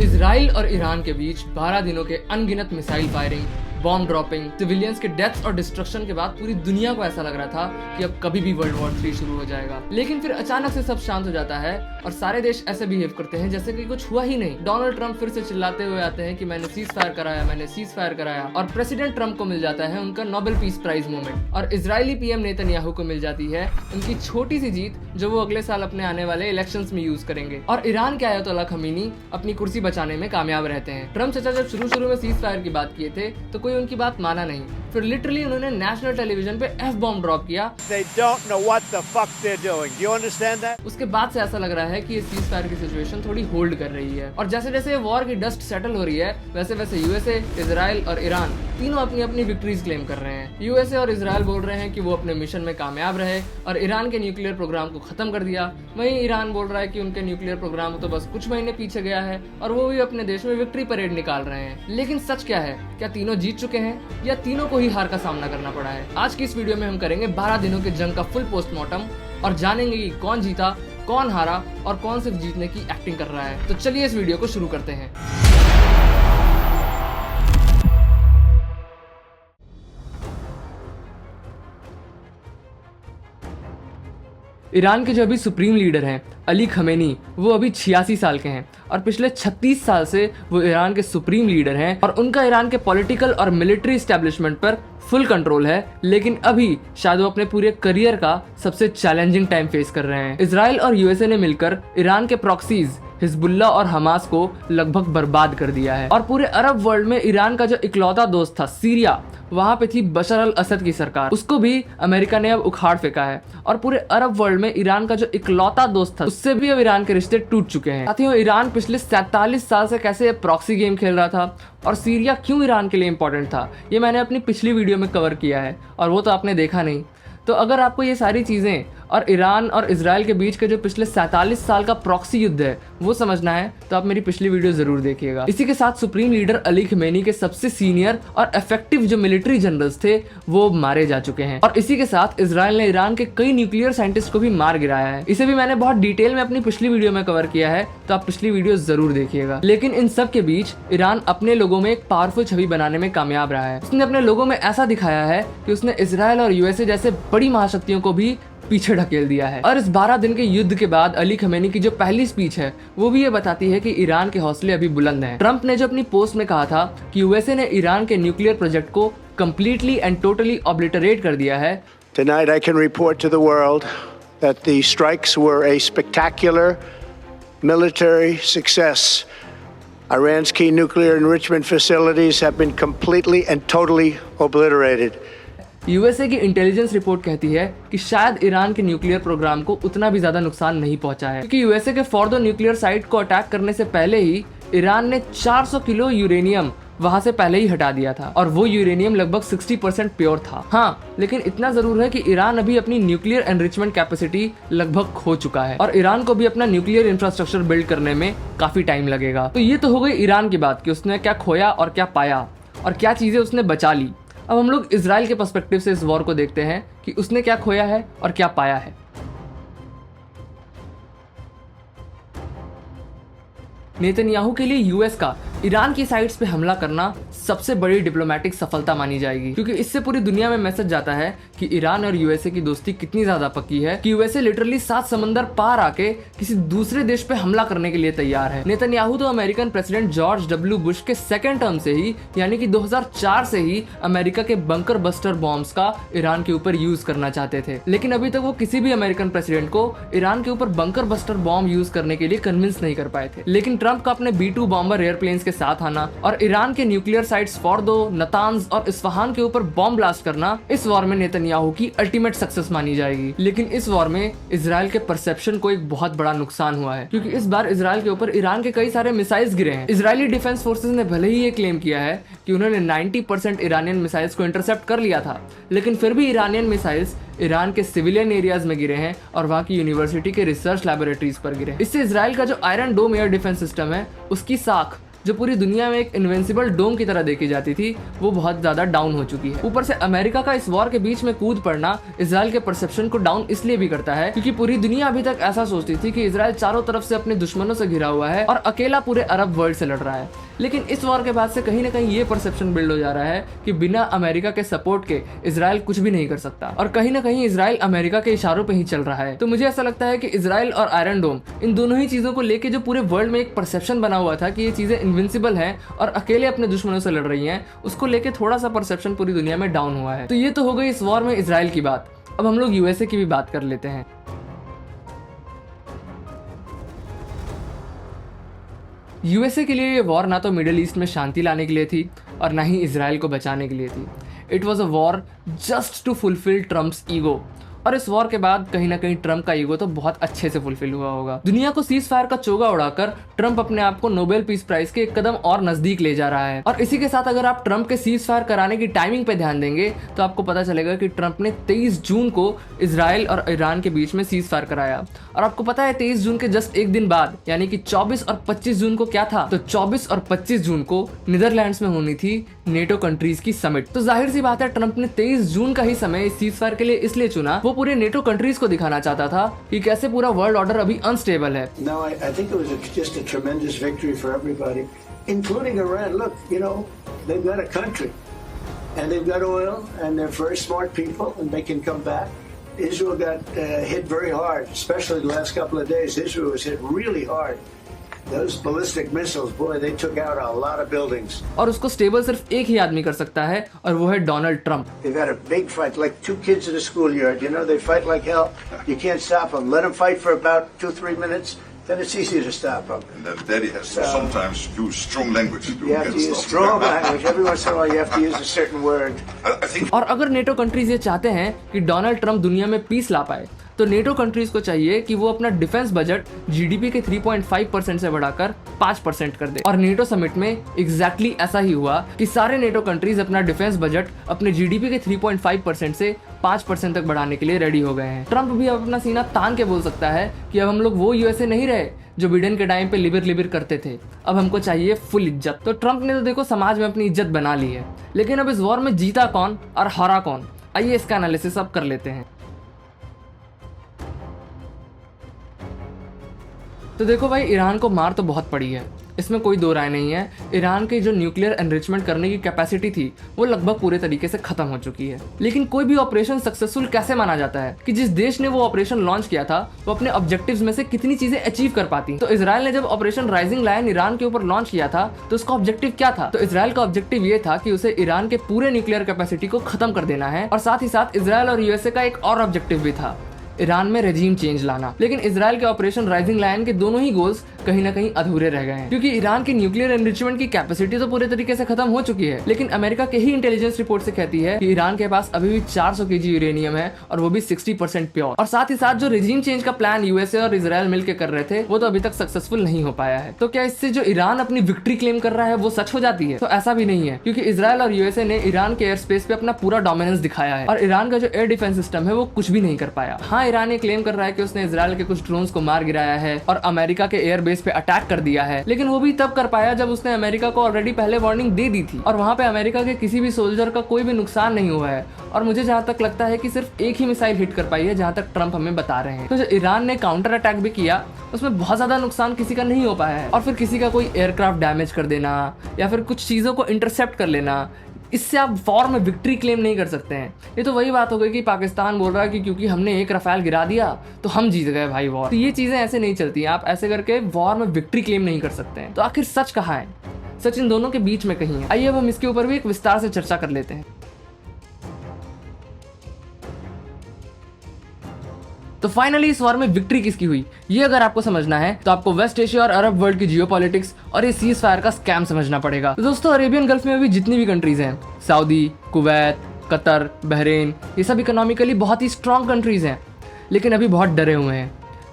Israel और Iran के बीच 12 दिनों के अनगिनत missile firing, bomb dropping, civilians के डेथ्स और डिस्ट्रक्शन के बाद पूरी दुनिया को ऐसा लग रहा था कि अब कभी भी वर्ल्ड वॉर 3 शुरू हो जाएगा। लेकिन फिर अचानक से सब शांत हो जाता है और सारे देश ऐसे बिहेव करते हैं जैसे कि कुछ हुआ ही नहीं। डोनाल्ड ट्रंप फिर से चिल्लाते हुए आते हैं कि मैंने सीज फायर कराया, मैंने सीज फायर कराया, और प्रेसिडेंट ट्रंप को मिल जाता है उनका नोबेल पीस प्राइज मूवमेंट, और इजरायली पीएम नेतन्याहू को मिल जाती है उनकी छोटी सी जीत जो वो अगले साल अपने आने वाले इलेक्शंस में यूज करेंगे। और ईरान के आयतोल्ला खमीनी अपनी कुर्सी बचाने में कामयाब रहते हैं। ट्रंप चाचा जब शुरू में सीज फायर की बात किए थे तो कोई उनकी बात माना नहीं। फिर लिटरली उन्होंने नेशनल टेलीविजन पे एफ बॉम्ब ड्रॉप किया। They don't know what the fuck they're doing. Do you understand that? उसके बाद से ऐसा लग रहा है कि ये सीज फायर की सिचुएशन थोड़ी होल्ड कर रही है, और जैसे जैसे वॉर की डस्ट सेटल हो रही है वैसे वैसे यूएसए, इजराइल और ईरान तीनों अपनी अपनी विक्ट्रीज क्लेम कर रहे हैं। यूएसए और इजराइल बोल रहे हैं कि वो अपने मिशन में कामयाब रहे और ईरान के न्यूक्लियर प्रोग्राम को खत्म कर दिया। वहीं ईरान बोल रहा है कि उनके न्यूक्लियर प्रोग्राम तो बस कुछ महीने पीछे गया है और वो भी अपने देश में विक्ट्री परेड निकाल रहे हैं। लेकिन सच क्या है? क्या तीनों जीत चुके हैं या तीनों को ही हार का सामना करना पड़ा है? आज की इस वीडियो में हम करेंगे 12 दिनों के जंग का फुल पोस्टमार्टम और जानेंगे कि कौन जीता, कौन हारा और कौन सिर्फ जीतने की एक्टिंग कर रहा है। तो चलिए इस वीडियो को शुरू करते हैं। ईरान के जो अभी सुप्रीम लीडर हैं अली खमेनी, वो अभी 86 साल के हैं और पिछले 36 साल से वो ईरान के सुप्रीम लीडर हैं और उनका ईरान के पॉलिटिकल और मिलिट्री एस्टेब्लिशमेंट पर फुल कंट्रोल है। लेकिन अभी शायद वो अपने पूरे करियर का सबसे चैलेंजिंग टाइम फेस कर रहे हैं। इजराइल और यूएसए ने मिलकर ईरान के प्रॉक्सीज हिजबुल्ला और हमास को लगभग बर्बाद कर दिया है और पूरे अरब वर्ल्ड में ईरान का जो इकलौता दोस्त था सीरिया, वहां पे थी बशर अल असद की सरकार, उसको भी अमेरिका ने अब उखाड़ फेंका है और पूरे अरब वर्ल्ड में ईरान का जो इकलौता दोस्त था उससे भी अब ईरान के रिश्ते टूट चुके हैं। साथियों, ईरान पिछले 47 साल से कैसे प्रॉक्सी गेम खेल रहा था और सीरिया क्यों ईरान के लिए इंपॉर्टेंट था, ये मैंने अपनी पिछली वीडियो में कवर किया है और वो तो आपने देखा नहीं। तो अगर आपको ये सारी चीजें और ईरान और इजराइल के बीच के जो पिछले 47 साल का प्रॉक्सी युद्ध है वो समझना है तो आप मेरी पिछली वीडियो जरूर देखिएगा। इसी के साथ सुप्रीम लीडर अली खमेनी के सबसे सीनियर और इफेक्टिव जो मिलिट्री जनरल्स थे वो मारे जा चुके हैं और इसी के साथ इजराइल ने ईरान के कई न्यूक्लियर साइंटिस्ट को भी मार गिराया है। इसे भी मैंने बहुत डिटेल में अपनी पिछली वीडियो में कवर किया है, तो आप पिछली वीडियो जरूर देखिएगा। लेकिन इन सब के बीच ईरान अपने लोगों में एक पावरफुल छवि बनाने में कामयाब रहा है। उसने अपने लोगों में ऐसा दिखाया है कि उसने इजराइल और यूएसए जैसे बड़ी महाशक्तियों को भी पीछे ढकेल दिया है। और इस 12 दिन के युद्ध के बाद अली खमेनी की जो पहली स्पीच है वो भी ये बताती है कि ईरान के हौसले अभी बुलंद हैं। ट्रंप ने जो अपनी पोस्ट में कहा था कि यूएसए ने ईरान के न्यूक्लियर प्रोजेक्ट को कंप्लीटली एंड टोटली ऑब्लिटरेट कर दिया है। Tonight I can report to the world that the strikes were a spectacular military success. Iran's key nuclear enrichment facilities have been completely and totally obliterated. USA की intelligence report कहती है कि शायद Iran के nuclear programme को उतना भी ज्यादा नुकसान नहीं पहुंचा है, क्योंकि यूएसए के फॉर्दो न्यूक्लियर साइट को अटैक करने से पहले ही ईरान ने 400 किलो यूरेनियम वहां से पहले ही हटा दिया था और वो यूरेनियम लगभग 60% प्योर था। हाँ, लेकिन इतना जरूर है कि ईरान अभी अपनी न्यूक्लियर एनरिचमेंट कैपेसिटी लगभग खो चुका है और ईरान को भी अपना न्यूक्लियर इंफ्रास्ट्रक्चर बिल्ड करने में काफी टाइम लगेगा। तो ये तो हो गई ईरान की बात कि उसने क्या खोया और क्या पाया और क्या चीजें उसने बचा ली। अब हम लोग इजराइल के पर्सपेक्टिव से इस वॉर को देखते हैं कि उसने क्या खोया है और क्या पाया है। नेतन्याहू के लिए यूएस का ईरान की साइट्स पे हमला करना सबसे बड़ी डिप्लोमेटिक सफलता मानी जाएगी, क्योंकि इससे पूरी दुनिया में मैसेज जाता है कि ईरान और यूएसए की दोस्ती कितनी ज्यादा पक्की है कि यूएसए लिटरली 7 समंदर पार आके किसी दूसरे देश पे हमला करने के लिए तैयार है। नेतन्याहू तो American president George W Bush के सेकेंड टर्म से ही यानी कि 2004 से ही अमेरिका के बंकर बस्टर बॉम्ब्स का ईरान के ऊपर यूज करना चाहते थे, लेकिन अभी तक वो किसी भी अमेरिकन प्रेसिडेंट को ईरान के ऊपर बंकर बस्टर बॉम्ब यूज करने के लिए कन्विंस नहीं कर पाए थे। लेकिन ट्रंप का अपने B-2 बॉम्बर एयरप्लेन्स के साथ आना और ईरान के न्यूक्लियर साइट्स फॉर्दो, नतान्ज और इस्फहान के ऊपर बॉम्ब ब्लास्ट करना इस वॉर में नेतन्याहू की अल्टीमेट सक्सेस मानी जाएगी। लेकिन इस वॉर में इजराइल के परसेप्शन को एक बहुत बड़ा नुकसान हुआ है, क्योंकि इस बार इजराइल के ऊपर ईरान के कई सारे मिसाइल्स गिरे हैं। इजरायली डिफेंस फोर्सेस ने भले ही ये क्लेम किया है कि उन्होंने 90% ईरानियन मिसाइल्स को इंटरसेप्ट कर लिया था, लेकिन फिर भी ईरानियन मिसाइल्स ईरान के सिविलियन एरियाज में गिरे हैं और वहाँ की यूनिवर्सिटी के रिसर्च लैबोरेटरीज पर गिरे हैं। इससे इजराइल का जो आयरन डोम एयर डिफेंस सिस्टम है उसकी साख जो पूरी दुनिया में एक इनविंसिबल डोम की तरह देखी जाती थी, वो बहुत ज़्यादा डाउन हो चुकी है। ऊपर से अमेरिका का इस वॉर के बीच में कूद पड़ना इजराइल के परसेप्शन को डाउन इसलिए भी करता है क्योंकि पूरी दुनिया अभी तक ऐसा सोचती थी कि इजराइल चारों तरफ से अपने दुश्मनों से घिरा हुआ है और अकेला पूरे अरब वर्ल्ड से लड़ रहा है। लेकिन इस वॉर के बाद से कहीं ना कहीं ये परसेप्शन बिल्ड हो जा रहा है कि बिना अमेरिका के सपोर्ट के इजराइल कुछ भी नहीं कर सकता, और कहीं ना कहीं इजराइल अमेरिका के इशारों पे ही चल रहा है। तो मुझे ऐसा लगता है कि इजराइल और आयरन डोम, इन दोनों ही चीजों को लेके जो पूरे वर्ल्ड में एक परसेप्शन बना हुआ था कि ये चीजें इनविंसिबल हैं और अकेले अपने दुश्मनों से लड़ रही हैं, उसको लेके थोड़ा सा परसेप्शन पूरी दुनिया में डाउन हुआ है। तो ये तो हो गई इस वॉर में इजराइल की बात। अब हम लोग यूएसए की भी बात कर लेते हैं। यूएसए के लिए ये वॉर ना तो मिडिल ईस्ट में शांति लाने के लिए थी और ना ही इजराइल को बचाने के लिए थी। It was a war just to fulfil Trump's ego. और इस वॉर के बाद कहीं ना कहीं ट्रम्प का ईगो तो बहुत अच्छे से फुलफिल हुआ होगा। दुनिया को सीज फायर का चोगा उड़ाकर ट्रम्प अपने आप को नोबेल पीस प्राइज के एक कदम और नजदीक ले जा रहा है। और इसी के साथ अगर आप ट्रम्प के सीज फायर कराने की टाइमिंग पे ध्यान देंगे तो आपको पता चलेगा कि ट्रम्प ने 23 जून को इजराइल और ईरान के बीच में सीज फायर कराया। और आपको पता है 23 जून के जस्ट एक दिन बाद यानी कि 24 और 25 जून को क्या था? तो 24 और 25 जून को नीदरलैंड्स में होनी थी नेटो कंट्रीज की समिट। तो जाहिर सी बात है ट्रम्प ने 23 जून का ही समय इस सीज फायर के लिए इसलिए चुना, वो पूरे नेटो कंट्रीज को दिखाना चाहता था कि कैसे पूरा वर्ल्ड ऑर्डर अभी अनस्टेबल है। No, I think it was just a tremendous victory for everybody, including Iran. Look, you know, they've got a country, and they've got oil, and they're very smart people, and they can come back. Israel got hit very hard, especially the last couple of days. Israel was hit really hard. Those ballistic missiles, boy, they took out a lot of buildings. और उसको stable सिर्फ एक ही आदमी कर सकता है और वो है Donald Trump. They've had a big fight, like two kids in a schoolyard. You know, they fight like hell. You can't stop them. Let them fight for about 2-3 minutes, then it's easy to stop them. And then Daddy has to sometimes use strong language to You have to use strong language. Every once in a while, you have to use a certain word. I think और अगर NATO countries ये चाहते हैं कि Donald Trump दुनिया में piece ला पाए तो नेटो कंट्रीज को चाहिए कि वो अपना डिफेंस बजट जीडीपी के 3.5% से बढ़ाकर 5% कर दे। और नेटो समिट में एग्जैक्टली ऐसा ही हुआ कि सारे नेटो कंट्रीज अपना डिफेंस बजट अपने जीडीपी के 3.5% से 5% तक बढ़ाने के लिए रेडी हो गए हैं। ट्रम्प भी अब अपना सीना तान के बोल सकता है कि अब हम लोग वो यूएसए नहीं रहे जो बिडेन के टाइम पे लिबिर करते थे, अब हमको चाहिए फुल इज्जत। तो ट्रम्प ने तो देखो समाज में अपनी इज्जत बना ली है, लेकिन अब इस वॉर में जीता कौन और हारा कौन, आइए इसका एनालिसिस अब कर लेते हैं। तो देखो भाई, ईरान को मार तो बहुत पड़ी है, इसमें कोई दो राय नहीं है। ईरान की जो न्यूक्लियर एनरिचमेंट करने की कैपेसिटी थी वो लगभग पूरे तरीके से खत्म हो चुकी है। लेकिन कोई भी ऑपरेशन सक्सेसफुल कैसे माना जाता है कि जिस देश ने वो ऑपरेशन लॉन्च किया था वो अपने ऑब्जेक्टिव्स में से कितनी चीजें अचीव कर पाती। तो इजराइल ने जब ऑपरेशन राइजिंग लायन ईरान के ऊपर लॉन्च किया था तो उसका ऑब्जेक्टिव क्या था? तो इजराइल का ऑब्जेक्टिव ये था कि उसे ईरान के पूरे न्यूक्लियर कैपेसिटी को खत्म कर देना है, और साथ ही साथ इजराइल और यूएसए का एक और ऑब्जेक्टिव भी था, ईरान में रेजीम चेंज लाना। लेकिन इजराइल के ऑपरेशन राइजिंग लायन के दोनों ही गोल्स कहीं ना कहीं अधूरे रह गए हैं, क्योंकि ईरान की न्यूक्लियर एनरिचमेंट की कैपेसिटी तो पूरे तरीके से खत्म हो चुकी है। लेकिन अमेरिका के ही इंटेलिजेंस रिपोर्ट से कहती है कि ईरान के पास अभी भी 400 केजी यूरेनियम है और वो भी 60% प्योर। और साथ ही साथ जो रेजीम चेंज का प्लान यूएसए और इजराइल मिलकर कर रहे थे वो तो अभी तक सक्सेसफुल नहीं हो पाया है। तो क्या इससे जो ईरान अपनी विक्ट्री क्लेम कर रहा है वो सच हो जाती है? तो ऐसा भी नहीं है, क्योंकि इजराइल और यूएसए ने ईरान के एयर स्पेस पे अपना पूरा डोमिनेंस दिखाया है और ईरान का जो एयर डिफेंस सिस्टम है वो कुछ भी नहीं कर पाया। हाँ, ईरान ये क्लेम कर रहा है कि उसने इजराइल के कुछ ड्रोन्स को मार गिराया है और अमेरिका के एयरबेस पे अटैक कर दिया है, लेकिन वो भी तब कर पाया जब उसने अमेरिका को ऑलरेडी पहले वार्निंग दे दी थी और वहां पे अमेरिका के किसी भी सोल्जर का कोई भी नुकसान नहीं हुआ है। और मुझे जहां तक लगता है कि सिर्फ एक ही मिसाइल हिट कर पाई है, जहां तक ट्रम्प हमें बता रहे हैं। तो जो ईरान ने काउंटर अटैक भी किया उसमें बहुत ज्यादा नुकसान किसी का नहीं हो पाया है। और फिर किसी का कोई एयरक्राफ्ट डैमेज कर देना या फिर कुछ चीजों को इंटरसेप्ट कर लेना, इससे आप वॉर में विक्ट्री क्लेम नहीं कर सकते हैं। ये तो वही बात हो गई कि पाकिस्तान बोल रहा है कि क्योंकि हमने एक रफाल गिरा दिया तो हम जीत गए भाई वॉर। तो ये चीजें ऐसे नहीं चलती हैं, आप ऐसे करके वॉर में विक्ट्री क्लेम नहीं कर सकते हैं। तो आखिर सच कहाँ है? सच इन दोनों के बीच में कहीं है। आइए अब हम इसके ऊपर भी एक विस्तार से चर्चा कर लेते हैं। तो फाइनली इस वॉर में विक्ट्री किसकी हुई, ये अगर आपको समझना है तो आपको वेस्ट एशिया और अरब वर्ल्ड की जियोपॉलिटिक्स और ये सीज फायर का स्कैम समझना पड़ेगा। तो दोस्तों, अरेबियन गल्फ में अभी जितनी भी कंट्रीज हैं, सऊदी, कुवैत, कतर, बहरीन, ये सब इकोनॉमिकली बहुत ही स्ट्रॉन्ग कंट्रीज हैं, लेकिन अभी बहुत डरे हुए हैं।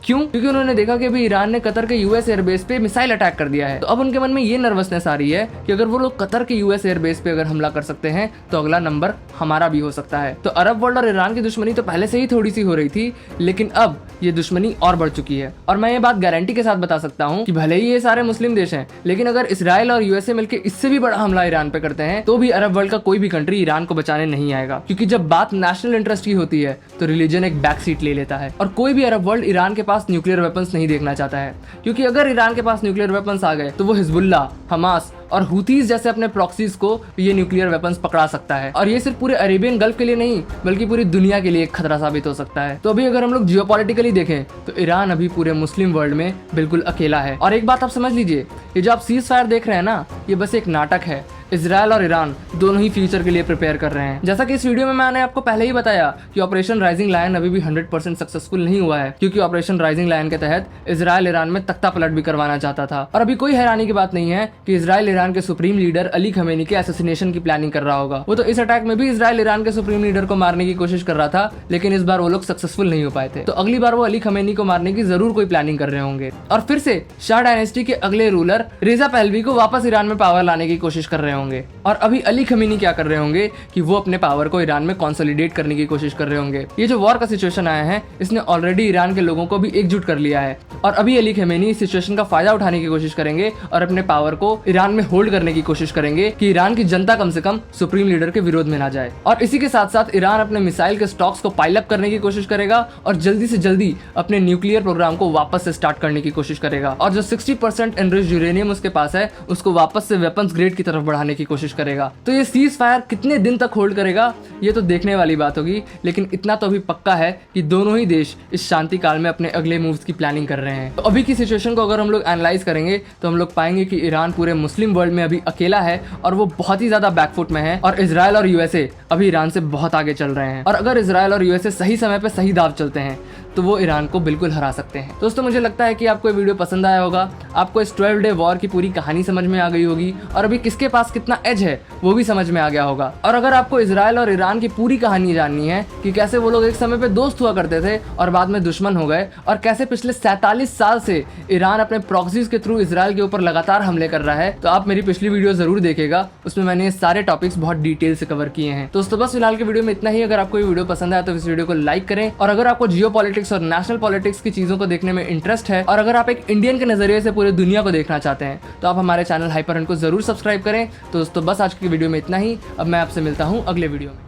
क्यों? क्योंकि उन्होंने देखा कि अभी ईरान ने कतर के यूएस एयरबेस पे मिसाइल अटैक कर दिया है। तो अब उनके मन में ये नर्वसनेस आ रही है कि अगर वो लोग कतर के यूएस एयरबेस पे अगर हमला कर सकते हैं तो अगला नंबर हमारा भी हो सकता है। तो अरब वर्ल्ड और ईरान की दुश्मनी तो पहले से ही थोड़ी सी हो रही थी, लेकिन अब ये दुश्मनी और बढ़ चुकी है। और मैं ये बात गारंटी के साथ बता सकता हूँ कि भले ही ये सारे मुस्लिम देश हैं, लेकिन अगर इसराइल और यूएसए मिलकर इससे भी बड़ा हमला ईरान पे करते हैं तो भी अरब वर्ल्ड का कोई भी कंट्री ईरान को बचाने नहीं आएगा। क्योंकि जब बात नेशनल इंटरेस्ट की होती है तो रिलीजन एक बैक सीट ले लेता है और कोई भी अरब वर्ल्ड ईरान के पास न्यूक्लियर वेपन्स नहीं देखना चाहता है। क्योंकि अगर ईरान के पास न्यूक्लियर वेपन्स आ गए तो वो हिजबुल्लाह, हमास और हुतीज जैसे अपने प्रॉक्सीज को ये न्यूक्लियर वेपन्स पकड़ा सकता है। और ये सिर्फ पूरे अरेबियन गल्फ के लिए नहीं बल्कि पूरी दुनिया के लिए एक खतरा साबित हो सकता है। तो अभी अगर हम लोग जियोपॉलिटिकली देखें तो ईरान अभी पूरे मुस्लिम वर्ल्ड में बिल्कुल अकेला है। और एक बात आप समझ लीजिए, ये जो आप सीज फायर देख रहे हैं ना, ये बस एक नाटक है। इजराइल और ईरान दोनों ही फ्यूचर के लिए प्रिपेयर कर रहे हैं। जैसा कि इस वीडियो में मैंने आपको पहले ही बताया कि ऑपरेशन राइजिंग लायन अभी भी 100% सक्सेसफुल नहीं हुआ है, क्योंकि ऑपरेशन राइजिंग लायन के तहत इजराइल ईरान में तख्ता पलट भी करवाना चाहता था। और अभी कोई हैरानी की बात नहीं है कि इजराइल ईरान के सुप्रीम लीडर अली खमेनी के असैसिनेशन की प्लानिंग कर रहा होगा। वो तो इस अटैक में भी इजराइल ईरान के सुप्रीम लीडर को मारने की कोशिश कर रहा था, लेकिन इस बार वो लोग सक्सेसफुल नहीं हो पाए थे। तो अगली बार वो अली खमेनी को मारने की जरूर कोई प्लानिंग कर रहे होंगे और फिर से शाह डायनेस्टी के अगले रूलर रेजा पहलवी को वापस ईरान में पावर लाने की कोशिश कर रहे होंगे। और अभी अली खमीनी क्या कर रहे होंगे कि वो अपने पावर को ईरान में कंसोलिडेट करने की कोशिश कर रहे होंगे। ये जो वॉर का सिचुएशन आया है इसने ऑलरेडी ईरान के लोगों को भी एकजुट कर लिया है और अभी अली खमीनी इस सिचुएशन का फायदा उठाने की कोशिश करेंगे और अपने पावर को ईरान में होल्ड करने की कोशिश करेंगे कि ईरान की जनता कम से कम सुप्रीम लीडर के विरोध में ना जाए। और इसी के साथ साथ ईरान अपने मिसाइल के स्टॉक्स को पाइल अप करने की कोशिश करेगा और जल्दी से जल्दी अपने न्यूक्लियर प्रोग्राम को वापस से स्टार्ट करने की कोशिश करेगा और जो 60% एनरिच्ड यूरेनियम उसके पास है उसको वापस से वेपन्स ग्रेड की तरफ बढ़ाने की कोशिश करेगा। तो ये सीज फायर कितने दिन तक होल्ड करेगा ये तो देखने वाली बात होगी, लेकिन इतना तो अभी पक्का है कि दोनों ही देश इस शांति काल में अपने अगले मूव्स की प्लानिंग कर रहे हैं। तो अभी की सिचुएशन को अगर हम लोग एनालाइज करेंगे तो हम लोग पाएंगे कि ईरान पूरे मुस्लिम वर्ल्ड में अभी अकेला है और वो बहुत ही ज्यादा बैकफुट में है और इजराइल और यूएसए अभी ईरान से बहुत आगे चल रहे हैं। और अगर इजराइल और यूएसए सही समय पे सही दाव चलते हैं तो वो ईरान को बिल्कुल हरा सकते हैं। दोस्तों मुझे लगता है कि आपको ये वीडियो पसंद आया होगा, आपको इस 12 डे वॉर की पूरी कहानी समझ में आ गई होगी और अभी किसके पास कितना एज है वो भी समझ में आ गया होगा। और अगर आपको इजराइल और ईरान की पूरी कहानी जाननी है कि कैसे वो लोग एक समय पे दोस्त हुआ करते थे और बाद में दुश्मन हो गए और कैसे पिछले 47 साल से ईरान अपने प्रॉक्सीज के थ्रू इजराइल के ऊपर लगातार हमले कर रहा है, तो आप मेरी पिछली वीडियो जरूर देखेगा, उसमें मैंने ये सारे टॉपिक्स बहुत डिटेल से कवर किए हैं। दोस्तों बस फिलहाल के वीडियो में इतना ही। अगर आपको ये वीडियो पसंद आया तो इस वीडियो को लाइक करें और अगर आपको जियो पॉलिटिक्स और नेशनल पॉलिटिक्स की चीजों को देखने में इंटरेस्ट है और अगर आप एक इंडियन के नजरिए से पूरी दुनिया को देखना चाहते हैं तो आप हमारे चैनल हाइपर हंट को जरूर सब्सक्राइब करें। तो दोस्तों बस आज की वीडियो में इतना ही। अब मैं आपसे मिलता हूं अगले वीडियो में।